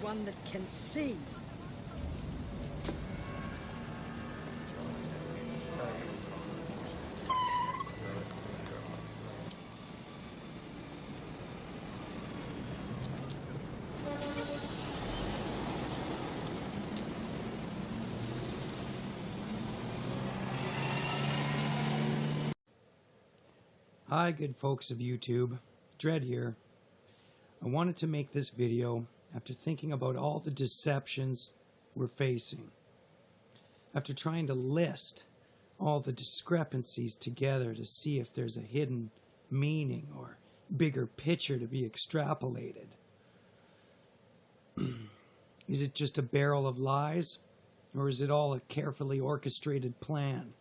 one that can see. Hi good folks of YouTube, Dread here. I wanted to make this video after thinking about all the deceptions we're facing. After trying to list all the discrepancies together to see if there's a hidden meaning or bigger picture to be extrapolated. Is it just a barrel of lies, or is it all a carefully orchestrated plan?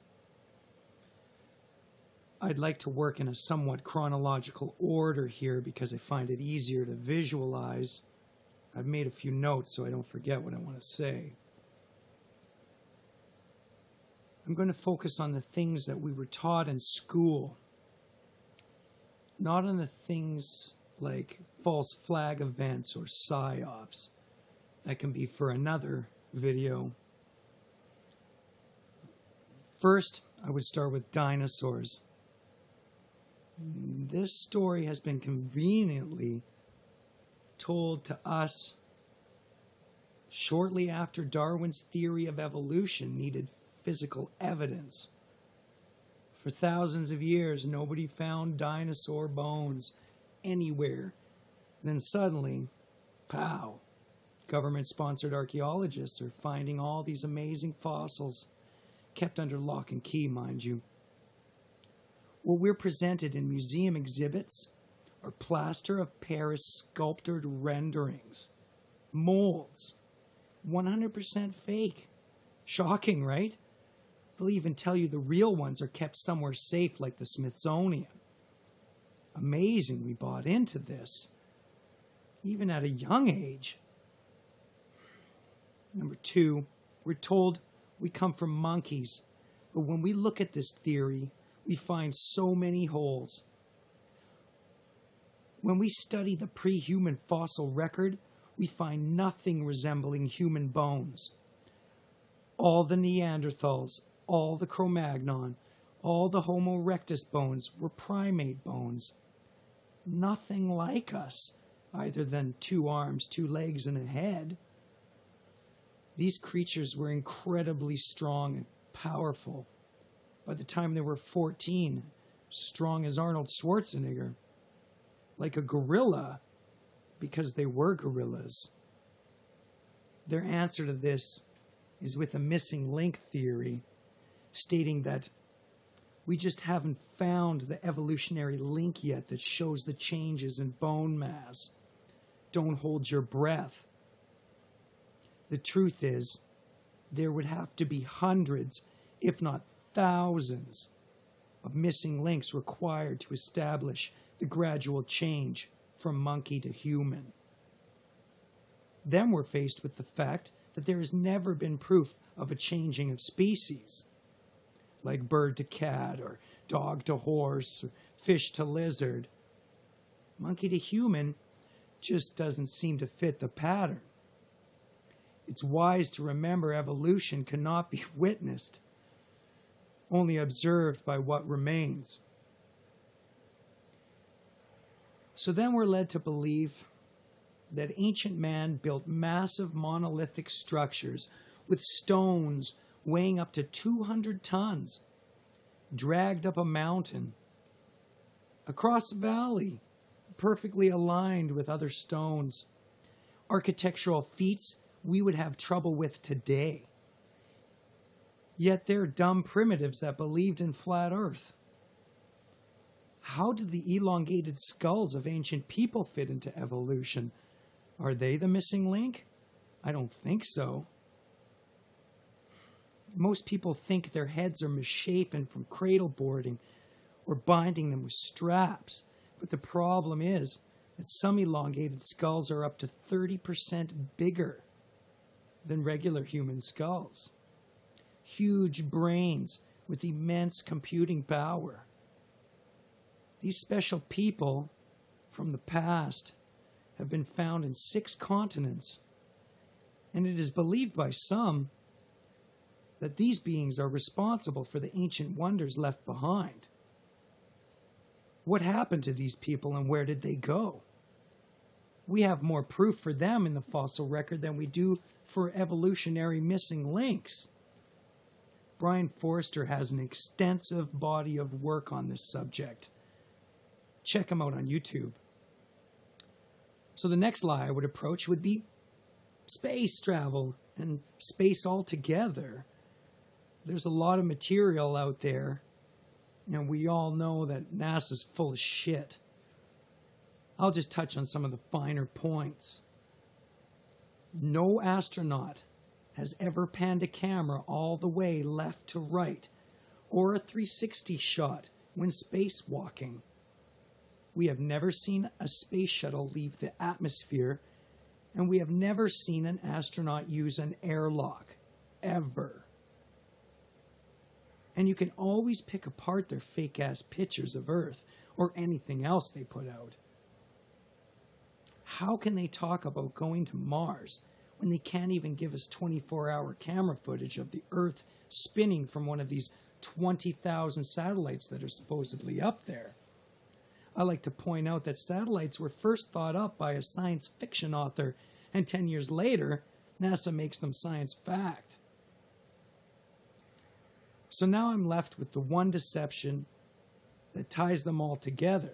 I'd like to work in a somewhat chronological order here because I find it easier to visualize. I've made a few notes so I don't forget what I want to say. I'm going to focus on the things that we were taught in school, not on the things like false flag events or psyops. That can be for another video. First, I would start with dinosaurs. This story has been conveniently told to us shortly after Darwin's theory of evolution needed physical evidence. For thousands of years, nobody found dinosaur bones anywhere. Then suddenly, pow, government-sponsored archaeologists are finding all these amazing fossils, kept under lock and key, mind you. What we're presented in museum exhibits are plaster of Paris sculptured renderings, molds, 100% fake. Shocking, right? They'll even tell you the real ones are kept somewhere safe like the Smithsonian. Amazing we bought into this, even at a young age. Number two, we're told we come from monkeys, but when we look at this theory, we find so many holes. When we study the pre-human fossil record, we find nothing resembling human bones. All the Neanderthals, all the Cro-Magnon, all the Homo erectus bones were primate bones. Nothing like us, other than 2 arms, 2 legs, and a head. These creatures were incredibly strong and powerful. By the time they were 14, strong as Arnold Schwarzenegger, like a gorilla, because they were gorillas. Their answer to this is with a missing link theory, stating that we just haven't found the evolutionary link yet that shows the changes in bone mass. Don't hold your breath. The truth is, there would have to be hundreds, if not thousands, of missing links required to establish the gradual change from monkey to human. Then we're faced with the fact that there has never been proof of a changing of species, like bird to cat, or dog to horse, or fish to lizard. Monkey to human just doesn't seem to fit the pattern. It's wise to remember evolution cannot be witnessed, only observed by what remains. So then we're led to believe that ancient man built massive monolithic structures with stones weighing up to 200 tons, dragged up a mountain, across a valley, perfectly aligned with other stones. Architectural feats we would have trouble with today. Yet they're dumb primitives that believed in flat earth. How did the elongated skulls of ancient people fit into evolution? Are they the missing link? I don't think so. Most people think their heads are misshapen from cradle boarding or binding them with straps. But the problem is that some elongated skulls are up to 30% bigger than regular human skulls. Huge brains with immense computing power. These special people from the past have been found in 6 continents, And it is believed by some that these beings are responsible for the ancient wonders left behind. What happened to these people and where did they go? We have more proof for them in the fossil record than we do for evolutionary missing links. Brian Forster has an extensive body of work on this subject. Check him out on YouTube. So the next lie I would approach would be space travel and space altogether. There's a lot of material out there, and we all know that NASA's full of shit. I'll just touch on some of the finer points. No astronaut has ever panned a camera all the way left to right, or a 360 shot when spacewalking. We have never seen a space shuttle leave the atmosphere, and we have never seen an astronaut use an airlock, ever. And you can always pick apart their fake-ass pictures of Earth or anything else they put out. How can they talk about going to Mars when they can't even give us 24-hour camera footage of the Earth spinning from one of these 20,000 satellites that are supposedly up there? I like to point out that satellites were first thought up by a science fiction author, and 10 years later, NASA makes them science fact. So now I'm left with the one deception that ties them all together.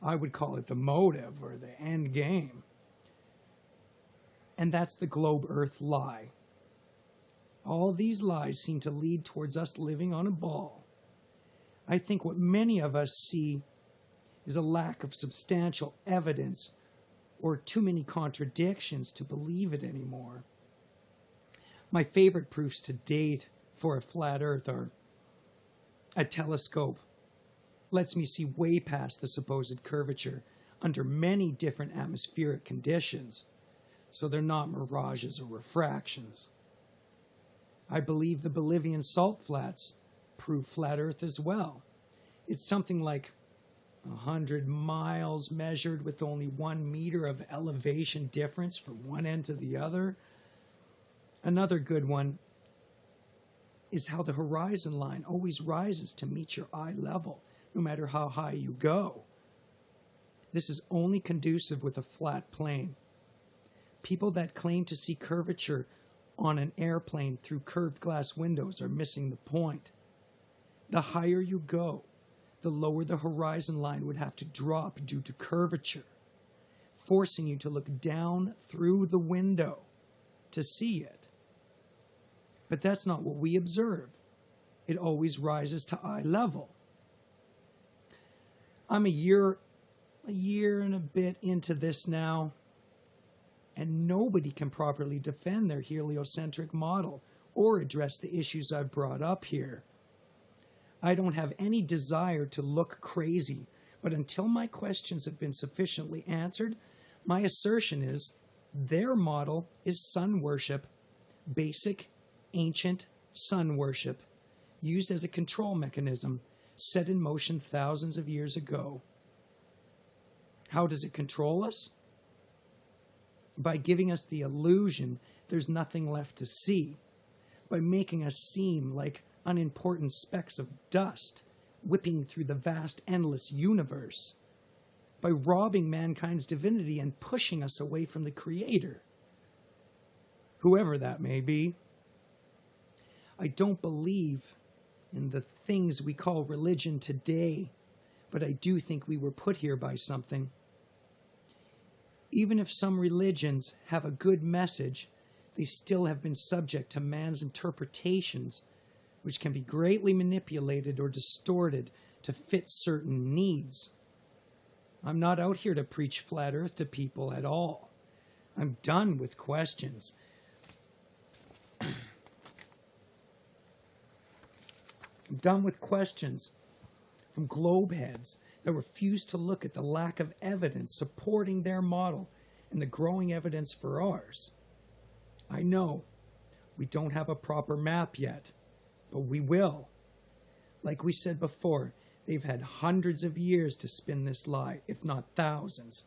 I would call it the motive or the end game. And that's the globe Earth lie. All these lies seem to lead towards us living on a ball. I think what many of us see is a lack of substantial evidence or too many contradictions to believe it anymore. My favorite proofs to date for a flat Earth are a telescope lets me see way past the supposed curvature under many different atmospheric conditions, so they're not mirages or refractions. I believe the Bolivian salt flats prove flat Earth as well. It's something like 100 miles measured with only 1 meter of elevation difference from one end to the other. Another good one is how the horizon line always rises to meet your eye level, no matter how high you go. This is only conducive with a flat plane. People that claim to see curvature on an airplane through curved glass windows are missing the point. The higher you go, the lower the horizon line would have to drop due to curvature, forcing you to look down through the window to see it. But that's not what we observe. It always rises to eye level. I'm a year and a bit into this now, and nobody can properly defend their heliocentric model or address the issues I've brought up here. I don't have any desire to look crazy, but until my questions have been sufficiently answered, my assertion is their model is sun worship, basic, ancient sun worship, used as a control mechanism set in motion thousands of years ago. How does it control us? By giving us the illusion there's nothing left to see, by making us seem like unimportant specks of dust whipping through the vast endless universe, by robbing mankind's divinity and pushing us away from the Creator, whoever that may be. I don't believe in the things we call religion today, but I do think we were put here by something. Even if some religions have a good message, they still have been subject to man's interpretations, which can be greatly manipulated or distorted to fit certain needs. I'm not out here to preach flat Earth to people at all. I'm done with questions. I'm done with questions from globe heads that refuse to look at the lack of evidence supporting their model and the growing evidence for ours. I know we don't have a proper map yet, but we will. Like we said before, they've had hundreds of years to spin this lie, if not thousands,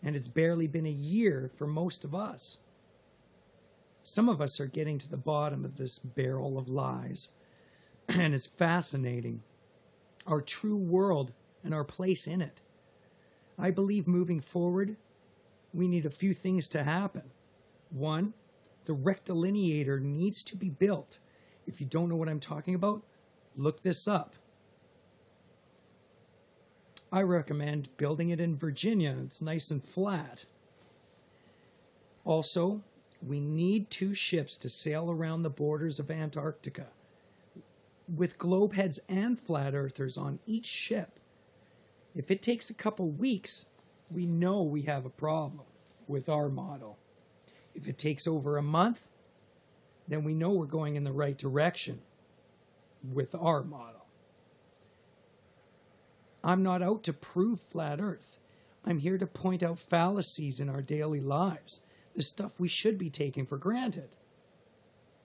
and it's barely been a year for most of us. Some of us are getting to the bottom of this barrel of lies, and it's fascinating. Our true world and our place in it. I believe moving forward, we need a few things to happen. One, the rectilineator needs to be built. If you don't know what I'm talking about, look this up. I recommend building it in Virginia. It's nice and flat. Also, we need 2 ships to sail around the borders of Antarctica, with globe heads and flat earthers on each ship. If it takes a couple weeks, we know we have a problem with our model. If it takes over a month, then we know we're going in the right direction with our model. I'm not out to prove flat Earth. I'm here to point out fallacies in our daily lives, the stuff we should be taking for granted.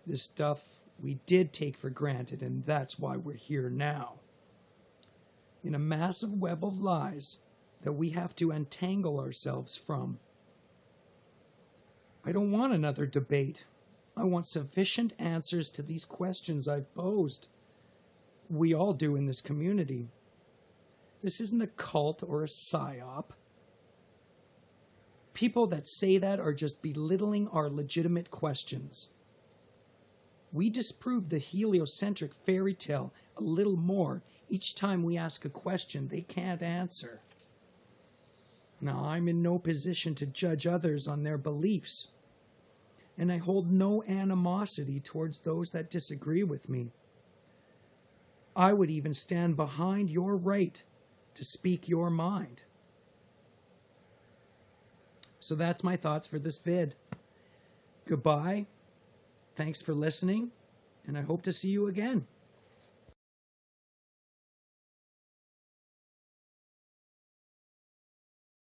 The stuff we did take for granted, and that's why we're here now. In a massive web of lies that we have to untangle ourselves from. I don't want another debate. I want sufficient answers to these questions I've posed. We all do in this community. This isn't a cult or a psyop. People that say that are just belittling our legitimate questions. We disprove the heliocentric fairy tale a little more each time we ask a question they can't answer. Now, I'm in no position to judge others on their beliefs, and I hold no animosity towards those that disagree with me. I would even stand behind your right to speak your mind. So that's my thoughts for this vid. Goodbye. Thanks for listening, and I hope to see you again.